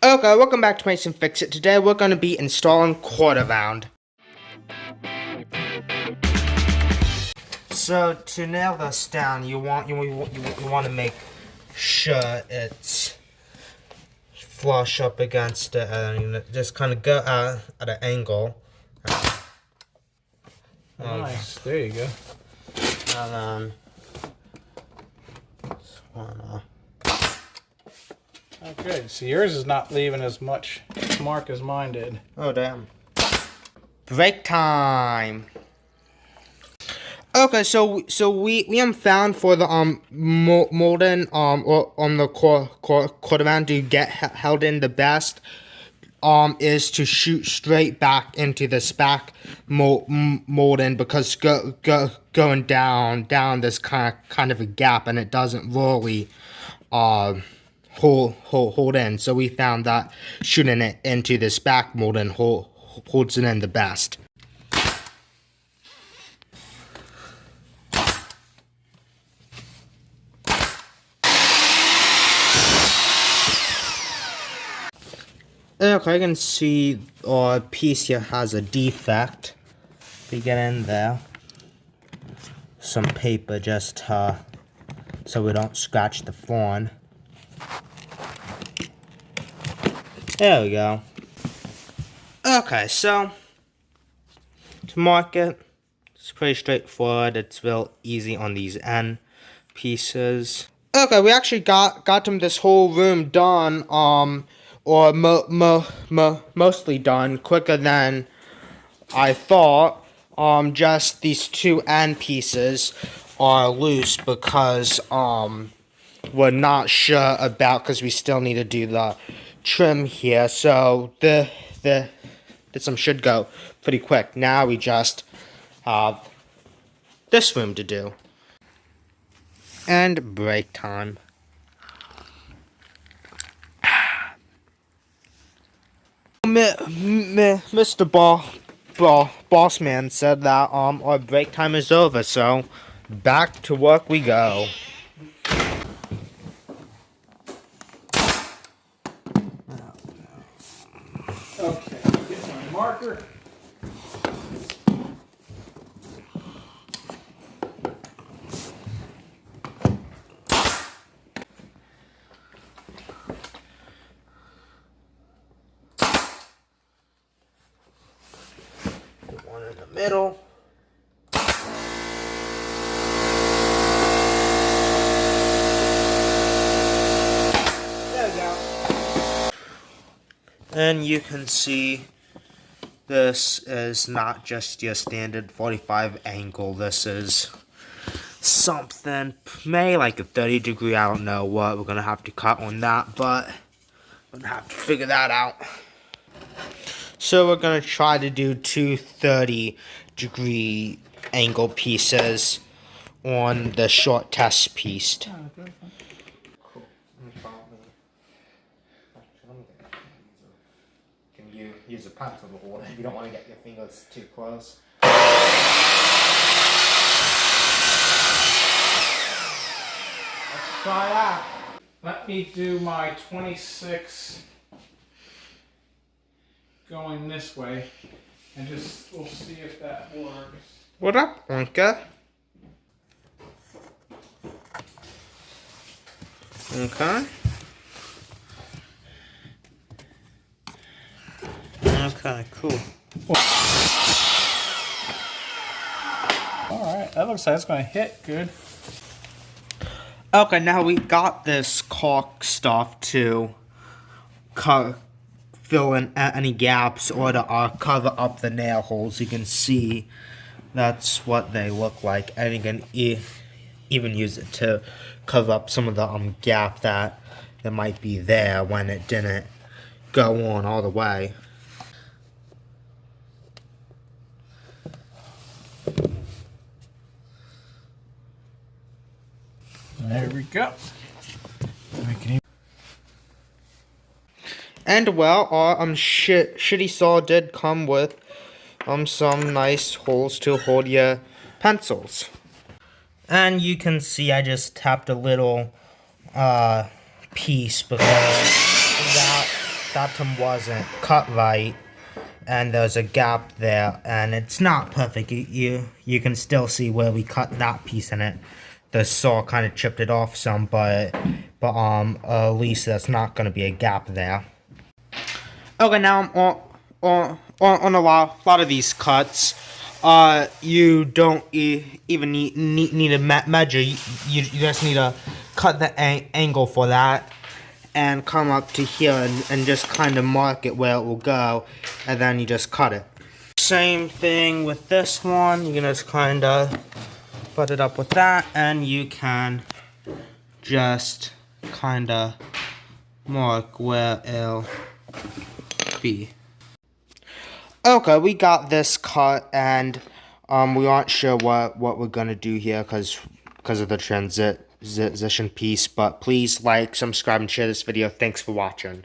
Okay, welcome back to Mason Fix It. Today we're going to be installing Quarter Round. So to nail this down, you want to make sure it's flush up against it, and just kind of go out at an angle. Nice. There you go. And this one. Oh, good. So yours is not leaving as much mark as mine did. Oh, damn. Break time. Okay, so we found for the molding or on the quarter round to get held in the best is to shoot straight back into the SPAC molding, because going down there's kind of a gap and it doesn't really hold in. So we found that shooting it into the SPAC molding holds it in the best. Okay, I can see our piece here has a defect. We get in there. Some paper just so we don't scratch the phone. There we go. Okay, so to mark it, it's pretty straightforward. It's real easy on these end pieces. Okay, we actually got this whole room done, or mostly done quicker than I thought. Just these two end pieces are loose because we're not sure about, because we still need to do the trim here. So this one should go pretty quick. Now we just have this room to do. And break time. Mr. Bossman said that our break time is over, so back to work we go. Okay, get my marker. One in the middle. There we go. And you can see this is not just your standard 45 angle. This is something, maybe like a 30 degree. I don't know what we're gonna have to cut on that, but we're gonna have to figure that out. So we're gonna try to do two 30 degree angle pieces on the short test piece. Cool. Can you use a pencil to hold it if you don't want to get your fingers too close? Let's try that. Let me do my 26 going this way, and we'll see if that works. What up, Wonka? Okay. Okay, cool. Alright, that looks like it's going to hit good. Okay, now we got this caulk stuff to fill in any gaps or to cover up the nail holes. You can see that's what they look like, and you can even use it to cover up some of the gap that might be there when it didn't go on all the way. There we go. And well, our shitty saw did come with some nice holes to hold your pencils. And you can see I just tapped a little piece because that bottom wasn't cut right, and there's a gap there, and it's not perfect. You can still see where we cut that piece in it. The saw kind of chipped it off some, but at least there's not going to be a gap there. Okay, now on a lot of these cuts, you don't even need to measure. You just need to cut the angle for that, and come up to here and just kind of mark it where it will go, and then you just cut it. Same thing with this one. You can just kind of butt it up with that, and you can just kind of mark where it'll be. Okay, we got this cut, and we aren't sure what we're gonna do here because of the transition piece, but please like, subscribe, and share this video. Thanks for watching.